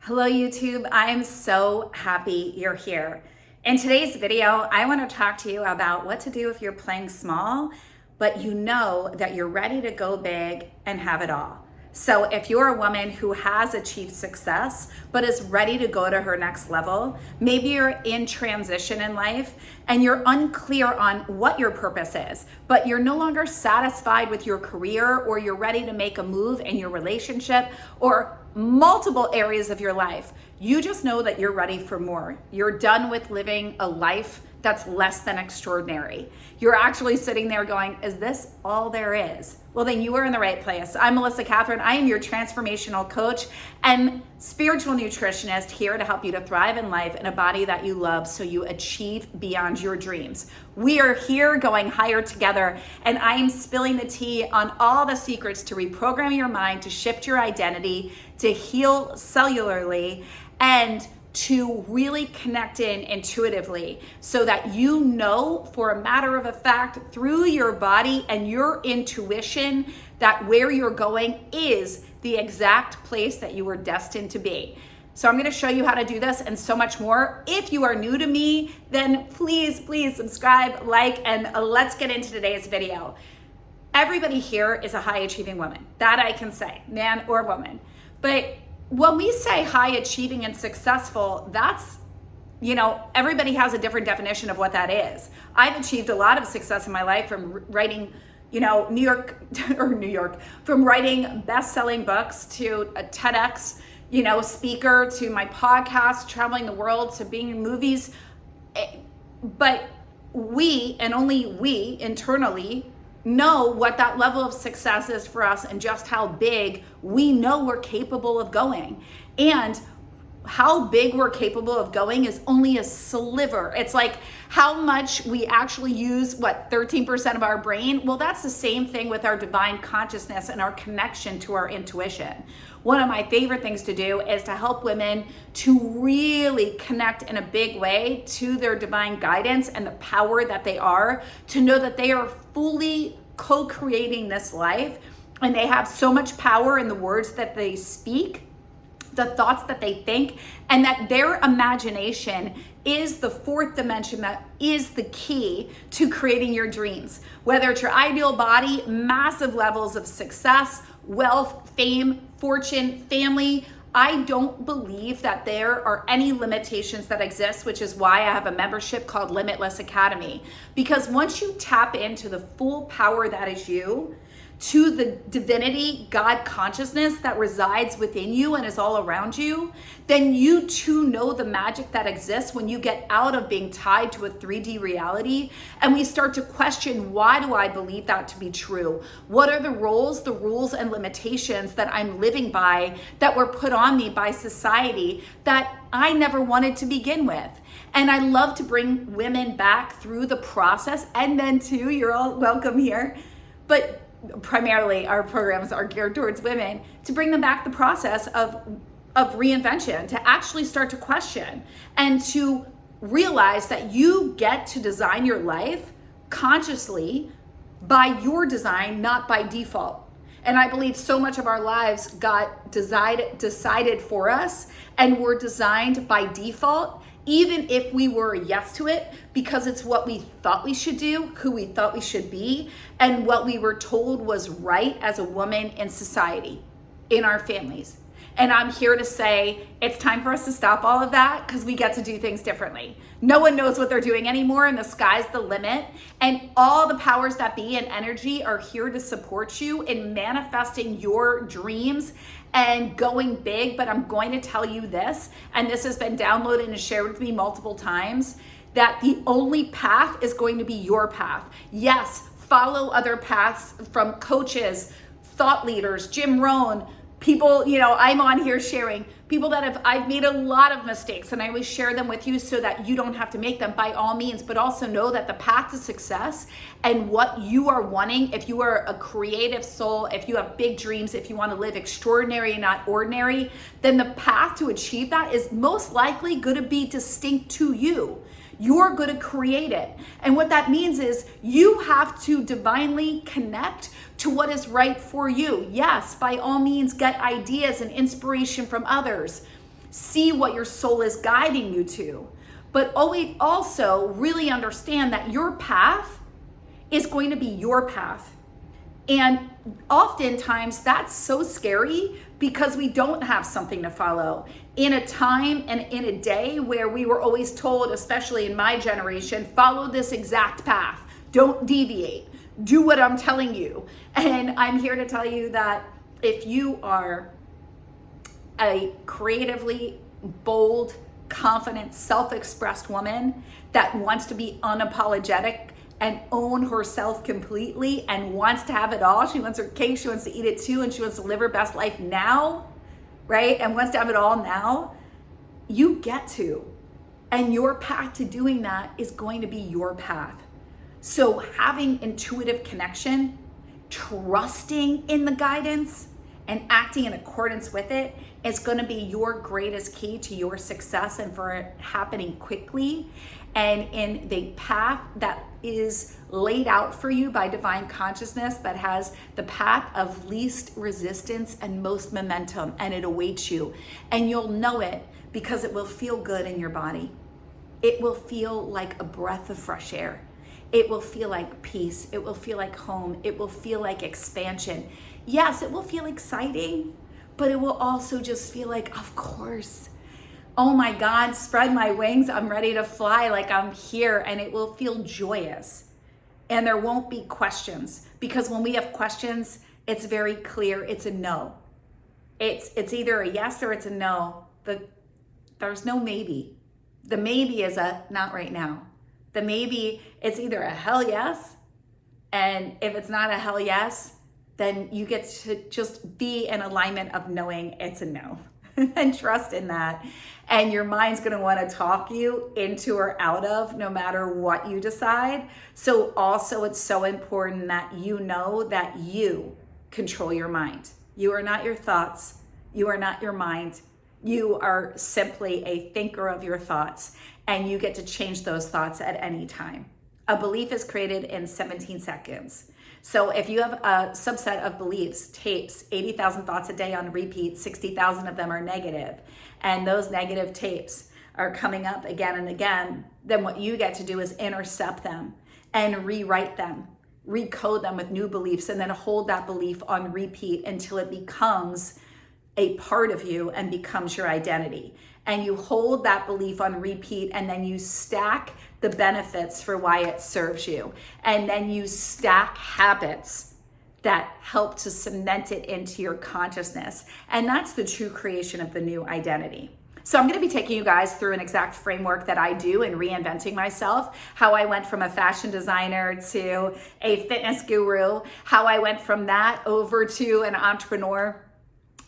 Hello YouTube, I'm so happy you're here. In today's video, I want to talk to you about what to do if you're playing small, but you know that you're ready to go big and have it all. So if you're a woman who has achieved success, but is ready to go to her next level, maybe you're in transition in life and you're unclear on what your purpose is, but you're no longer satisfied with your career, or you're ready to make a move in your relationship or multiple areas of your life. You just know that you're ready for more. You're done with living a life that's less than extraordinary. You're actually sitting there going, is this all there is? Well, then you are in the right place. I'm Katherine. I am your transformational coach and spiritual nutritionist, here to help you to thrive in life in a body that you love so you achieve beyond your dreams. We are here going higher together, and I am spilling the tea on all the secrets to reprogram your mind, to shift your identity, to heal cellularly, and to really connect in intuitively so that you know for a matter of a fact through your body and your intuition that where you're going is the exact place that you were destined to be. So I'm going to show you how to do this and so much more. If you are new to me, then please subscribe, like, and let's get into today's video. Everybody here is a high achieving woman. That I can say, man or woman. But when we say high achieving and successful, that's, everybody has a different definition of what that is. I've achieved a lot of success in my life from writing, from writing best-selling books to a TEDx, speaker, to my podcast, traveling the world, to being in movies. But we, and only we internally, know what that level of success is for us and just how big we know we're capable of going. And how big we're capable of going is only a sliver. It's like how much we actually use, 13% of our brain? Well, that's the same thing with our divine consciousness and our connection to our intuition. One of my favorite things to do is to help women to really connect in a big way to their divine guidance and the power that they are, to know that they are fully co-creating this life, and they have so much power in the words that they speak, the thoughts that they think, and that their imagination is the fourth dimension that is the key to creating your dreams. Whether it's your ideal body, massive levels of success, wealth, fame, fortune, family, I don't believe that there are any limitations that exist, which is why I have a membership called Limitless Academy. Because once you tap into the full power that is you, to the divinity, God consciousness that resides within you and is all around you, then you too know the magic that exists when you get out of being tied to a 3D reality and we start to question, why do I believe that to be true? What are the roles, the rules, and limitations that I'm living by that were put on me by society that I never wanted to begin with? And I love to bring women back through the process, and men too, you're all welcome here. But primarily our programs are geared towards women, to bring them back the process of reinvention, to actually start to question and to realize that you get to design your life consciously by your design, not by default. And I believe so much of our lives got decided for us and were designed by default, even if we were a yes to it, because it's what we thought we should do, who we thought we should be, and what we were told was right as a woman in society, in our families. And I'm here to say it's time for us to stop all of that, because we get to do things differently. No one knows what they're doing anymore, and the sky's the limit. And all the powers that be and energy are here to support you in manifesting your dreams and going big. But I'm going to tell you this, and this has been downloaded and shared with me multiple times, that the only path is going to be your path. Yes, follow other paths from coaches, thought leaders, Jim Rohn, people, I'm on here sharing people that I've made a lot of mistakes, and I always share them with you so that you don't have to make them, by all means, but also know that the path to success and what you are wanting, if you are a creative soul, if you have big dreams, if you want to live extraordinary and not ordinary, then the path to achieve that is most likely going to be distinct to you. You're going to create it. And what that means is you have to divinely connect to what is right for you. Yes, by all means, get ideas and inspiration from others. See what your soul is guiding you to. But always also really understand that your path is going to be your path. And oftentimes that's so scary because we don't have something to follow. In a time and in a day where we were always told, especially in my generation, follow this exact path. Don't deviate. Do what I'm telling you. And I'm here to tell you that if you are a creatively bold, confident, self-expressed woman that wants to be unapologetic and own herself completely and wants to have it all. She wants her cake, she wants to eat it too, and she wants to live her best life now, right? And wants to have it all now. You get to. And your path to doing that is going to be your path. So having intuitive connection, trusting in the guidance, and acting in accordance with it is going to be your greatest key to your success and for it happening quickly and in the path that is laid out for you by divine consciousness, that has the path of least resistance and most momentum, and it awaits you. And you'll know it because it will feel good in your body. It will feel like a breath of fresh air. It will feel like peace. It will feel like home. It will feel like expansion. Yes, it will feel exciting, but it will also just feel like, of course, oh my God, spread my wings. I'm ready to fly, like I'm here, and it will feel joyous. And there won't be questions, because when we have questions, it's very clear. It's a no. It's either a yes or it's a no. There's no maybe. The maybe is a not right now. The maybe, it's either a hell yes, and if it's not a hell yes, then you get to just be in alignment of knowing it's a no and trust in that. And your mind's gonna wanna talk you into or out of no matter what you decide. So also it's so important that you know that you control your mind. You are not your thoughts. You are not your mind. You are simply a thinker of your thoughts, and you get to change those thoughts at any time. A belief is created in 17 seconds. So if you have a subset of beliefs, tapes, 80,000 thoughts a day on repeat, 60,000 of them are negative, and those negative tapes are coming up again and again, then what you get to do is intercept them and rewrite them, recode them with new beliefs, and then hold that belief on repeat until it becomes a part of you and becomes your identity. And you hold that belief on repeat, and then you stack the benefits for why it serves you. And then you stack habits that help to cement it into your consciousness. And that's the true creation of the new identity. So I'm going to be taking you guys through an exact framework that I do in reinventing myself, how I went from a fashion designer to a fitness guru, how I went from that over to an entrepreneur,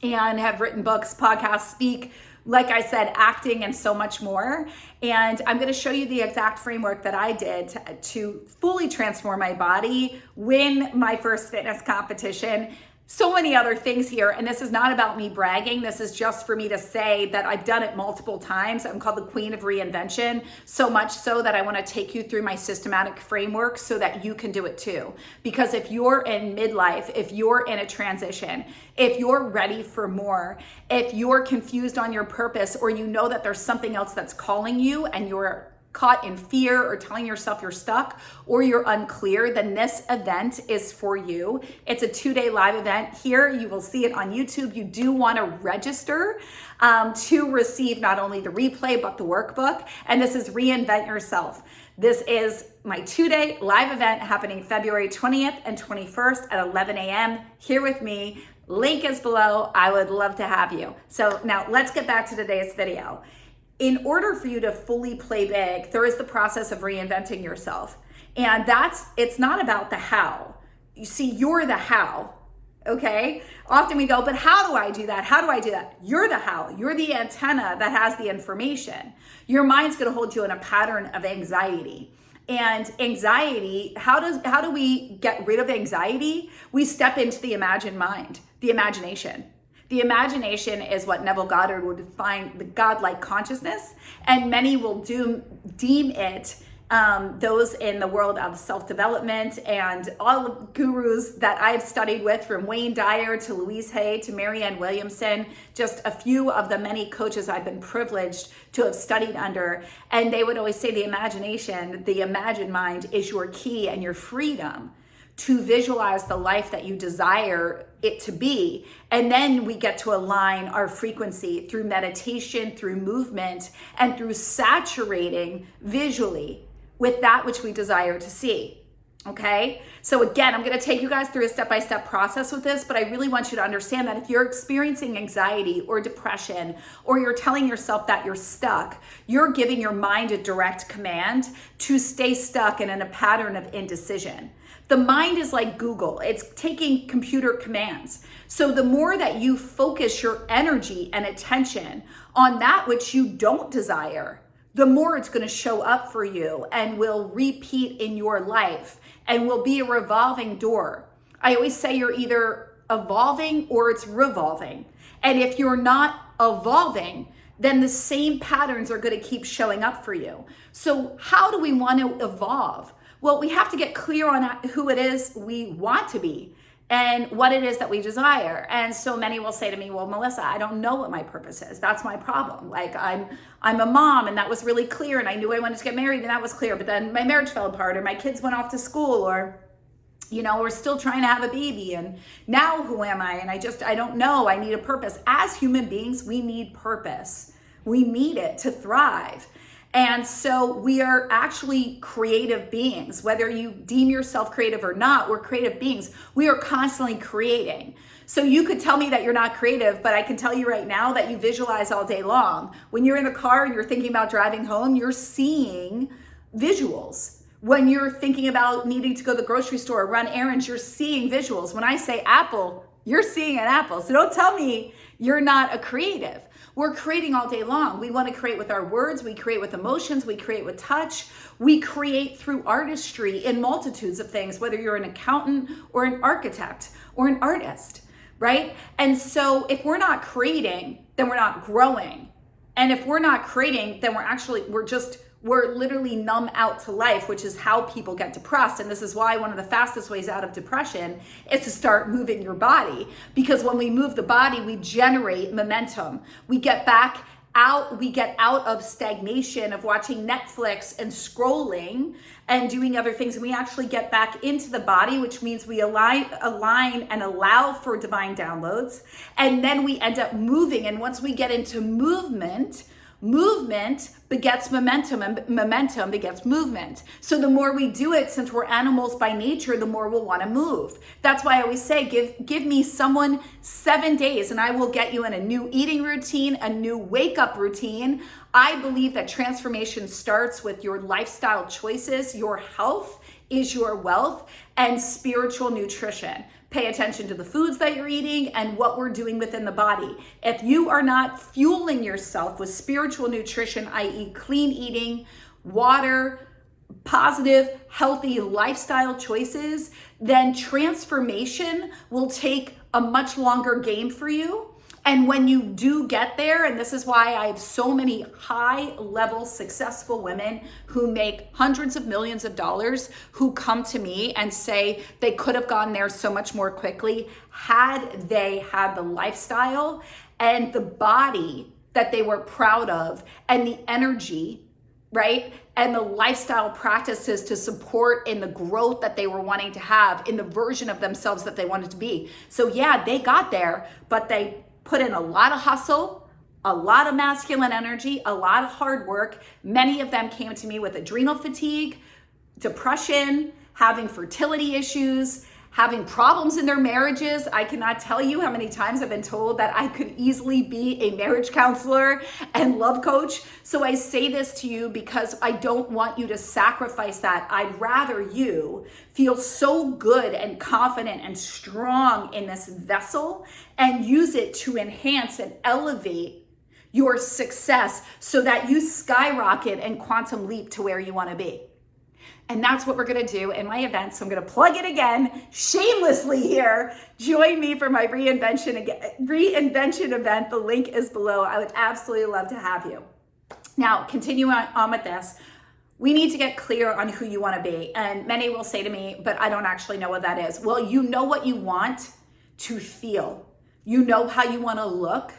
and have written books, podcasts, speak, like I said, acting, and so much more. And I'm going to show you the exact framework that I did to fully transform my body, win my first fitness competition, so many other things here. And this is not about me bragging. This is just for me to say that I've done it multiple times. I'm called the Queen of Reinvention, so much so that I want to take you through my systematic framework so that you can do it too. Because if you're in midlife, if you're in a transition, if you're ready for more, if you're confused on your purpose, or you know that there's something else that's calling you and you're caught in fear or telling yourself you're stuck or you're unclear, then this event is for you. It's a 2-day live event here. You will see it on YouTube. You do want to register to receive not only the replay, but the workbook. And this is Reinvent Yourself. This is my 2-day live event happening February 20th and 21st at 11 a.m. here with me. Link is below. I would love to have you. So now let's get back to today's video. In order for you to fully play big, there is the process of reinventing yourself. And it's not about the how. You see, you're the how, okay? Often we go, but how do I do that? How do I do that? You're the how. You're the antenna that has the information. Your mind's gonna hold you in a pattern of anxiety. And anxiety, how do we get rid of anxiety? We step into the imagined mind, the imagination. The imagination is what Neville Goddard would define the godlike consciousness, and many will deem it those in the world of self-development, and all the gurus that I've studied with, from Wayne Dyer to Louise Hay to Marianne Williamson, just a few of the many coaches I've been privileged to have studied under. And they would always say the imagination, the imagined mind, is your key and your freedom to visualize the life that you desire it to be. And then we get to align our frequency through meditation, through movement, and through saturating visually with that which we desire to see. Okay? So again, I'm going to take you guys through a step-by-step process with this, but I really want you to understand that if you're experiencing anxiety or depression, or you're telling yourself that you're stuck, you're giving your mind a direct command to stay stuck and in a pattern of indecision. The mind is like Google. It's taking computer commands. So the more that you focus your energy and attention on that which you don't desire, the more it's going to show up for you and will repeat in your life and will be a revolving door. I always say you're either evolving or it's revolving. And if you're not evolving, then the same patterns are going to keep showing up for you. So how do we want to evolve? Well, we have to get clear on who it is we want to be and what it is that we desire. And so many will say to me, well, Melissa, I don't know what my purpose is. That's my problem. Like I'm a mom, and that was really clear, and I knew I wanted to get married, and that was clear, but then my marriage fell apart, or my kids went off to school, or we're still trying to have a baby, and now who am I? And I don't know. I need a purpose. As human beings, we need purpose. We need it to thrive. And so we are actually creative beings. Whether you deem yourself creative or not, we're creative beings. We are constantly creating. So you could tell me that you're not creative, but I can tell you right now that you visualize all day long. When you're in the car and you're thinking about driving home, you're seeing visuals. When you're thinking about needing to go to the grocery store or run errands, you're seeing visuals. When I say apple, you're seeing an apple. So don't tell me you're not a creative. We're creating all day long. We want to create with our words. We create with emotions. We create with touch. We create through artistry in multitudes of things, whether you're an accountant or an architect or an artist, right? And so if we're not creating, then we're not growing. And if we're not creating, then we're literally numb out to life, which is how people get depressed. And this is why one of the fastest ways out of depression is to start moving your body. Because when we move the body, we generate momentum. We get out of stagnation of watching Netflix and scrolling and doing other things. And we actually get back into the body, which means we align and allow for divine downloads. And then we end up moving. And once we get into movement begets momentum, and momentum begets movement. So the more we do it, since we're animals by nature, the more we'll want to move. That's why I always say, give me someone 7 days and I will get you in a new eating routine, a new wake up routine. I believe that transformation starts with your lifestyle choices. Your health is your wealth, and spiritual nutrition. Pay attention to the foods that you're eating and what we're doing within the body. If you are not fueling yourself with spiritual nutrition, i.e. clean eating, water, positive, healthy lifestyle choices, then transformation will take a much longer game for you. And when you do get there, and this is why I have so many high-level successful women who make hundreds of millions of dollars who come to me and say they could have gone there so much more quickly had they had the lifestyle and the body that they were proud of, and the energy, right? And the lifestyle practices to support in the growth that they were wanting to have, in the version of themselves that they wanted to be. So yeah, they got there, but they put in a lot of hustle, a lot of masculine energy, a lot of hard work. Many of them came to me with adrenal fatigue, depression, having fertility issues, having problems in their marriages. I cannot tell you how many times I've been told that I could easily be a marriage counselor and love coach. So I say this to you because I don't want you to sacrifice that. I'd rather you feel so good and confident and strong in this vessel and use it to enhance and elevate your success so that you skyrocket and quantum leap to where you want to be. And that's what we're going to do in my event. So I'm going to plug it again, shamelessly here. Join me for my reinvention event. The link is below. I would absolutely love to have you. Now, continue on with this. we need to get clear on who you want to be. And many will say to me, but I don't actually know what that is. Well, you know what you want to feel. You know how you want to look.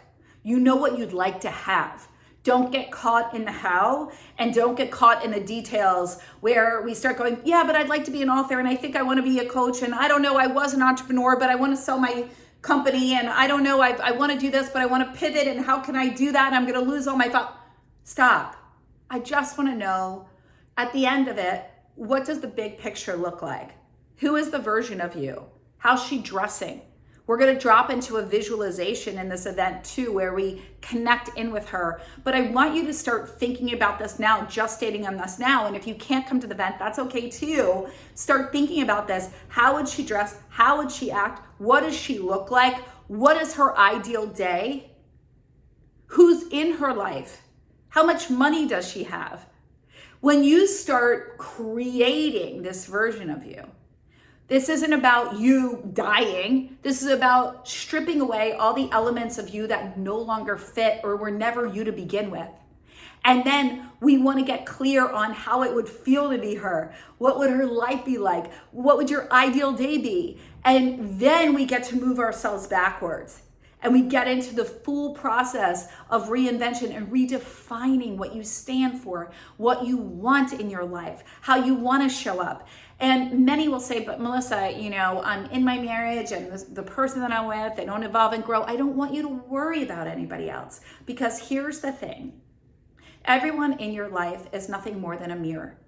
You know what you'd like to have. Don't get caught in the how, and don't get caught in the details where we start going, yeah, but I'd like to be an author, and I think I want to be a coach, and I don't know, I was an entrepreneur, but I want to sell my company, and I don't know, I want to do this, but I want to pivot, and how can I do that? I'm going to lose all my thoughts. Stop. I just want to know, at the end of it, what does the big picture look like? Who is the version of you? How's she dressing? We're going to drop into a visualization in this event too, where we connect in with her. But I want you to start thinking about this now, just stating on this now. And if you can't come to the event, that's okay too. Start thinking about this. How would she dress? How would she act? What does she look like? What is her ideal day? Who's in her life? How much money does she have? When you start creating this version of you, this isn't about you dying. This is about stripping away all the elements of you that no longer fit or were never you to begin with. And then we want to get clear on how it would feel to be her. What would her life be like? What would your ideal day be? And then we get to move ourselves backwards. And we get into the full process of reinvention and redefining what you stand for, what you want in your life, how you want to show up. And many will say, but Melissa, I'm in my marriage and the person that I'm with, they don't evolve and grow. I don't want you to worry about anybody else, because here's the thing. Everyone in your life is nothing more than a mirror.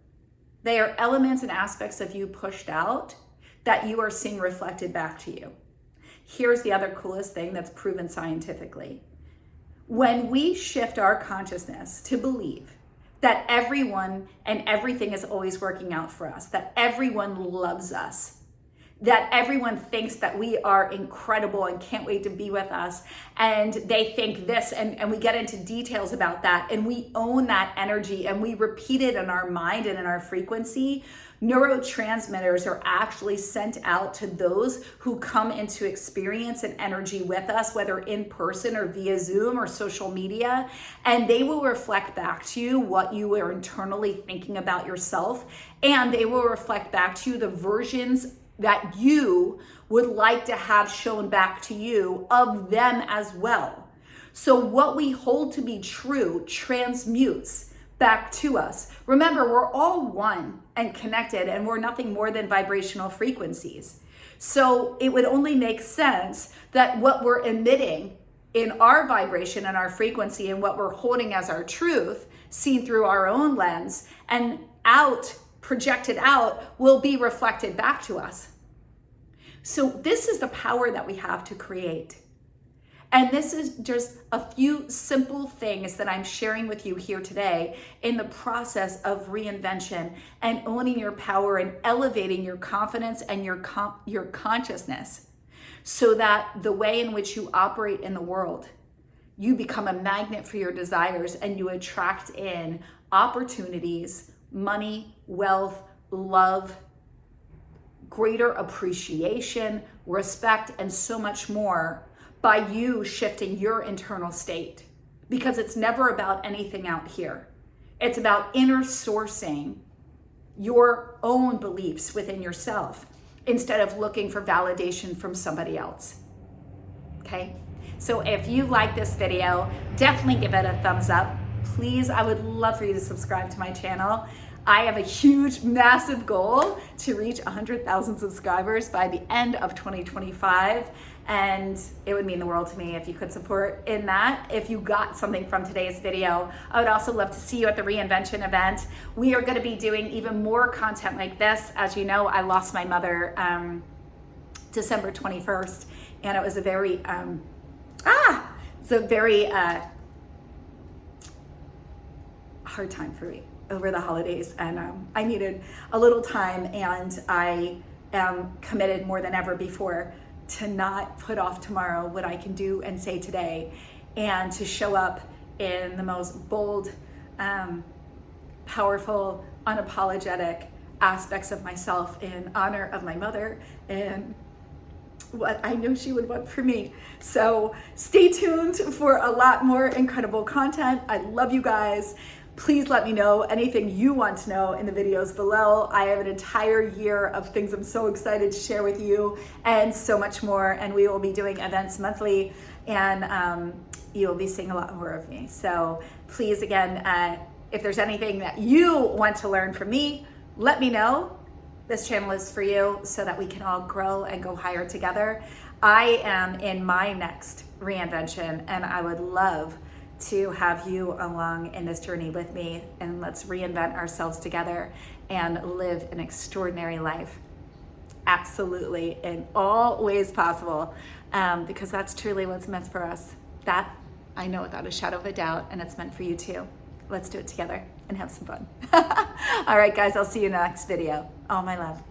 They are elements and aspects of you pushed out that you are seeing reflected back to you. Here's the other coolest thing that's proven scientifically. When we shift our consciousness to believe that everyone and everything is always working out for us, that everyone loves us, that everyone thinks that we are incredible and can't wait to be with us, and they think this, and we get into details about that, and we own that energy, and we repeat it in our mind and in our frequency, neurotransmitters are actually sent out to those who come into experience and energy with us, whether in person or via Zoom or social media, and they will reflect back to you what you are internally thinking about yourself, and they will reflect back to you the versions that you would like to have shown back to you of them as well. So what we hold to be true transmutes back to us. Remember, we're all one and connected, and we're nothing more than vibrational frequencies. So it would only make sense that what we're emitting in our vibration and our frequency and what we're holding as our truth, seen through our own lens and projected out, will be reflected back to us. So this is the power that we have to create. And this is just a few simple things that I'm sharing with you here today in the process of reinvention and owning your power and elevating your confidence and your consciousness, so that the way in which you operate in the world, you become a magnet for your desires and you attract in opportunities, money, wealth, love, greater appreciation, respect, and so much more by you shifting your internal state. Because it's never about anything out here. It's about inner sourcing your own beliefs within yourself instead of looking for validation from somebody else. Okay? So if you like this video, definitely give it a thumbs up. Please, I would love for you to subscribe to my channel. I have a huge, massive goal to reach 100,000 subscribers by the end of 2025. And it would mean the world to me if you could support in that. If you got something from today's video, I would also love to see you at the Reinvention event. We are going to be doing even more content like this. As you know, I lost my mother December 21st, and it was a very, hard time for me over the holidays, and I needed a little time, and I am committed more than ever before to not put off tomorrow what I can do and say today, and to show up in the most bold, powerful, unapologetic aspects of myself in honor of my mother and what I know she would want for me. So stay tuned for a lot more incredible content. I love you guys. Please let me know anything you want to know in the videos below. I have an entire year of things I'm so excited to share with you and so much more. And we will be doing events monthly, and you will be seeing a lot more of me. So please, again, if there's anything that you want to learn from me, let me know. This channel is for you so that we can all grow and go higher together. I am in my next reinvention, and I would love to have you along in this journey with me, and let's reinvent ourselves together and live an extraordinary life. Absolutely, in all ways possible, because that's truly what's meant for us. That I know without a shadow of a doubt, and it's meant for you too. Let's do it together and have some fun. All right, guys, I'll see you in the next video. All my love.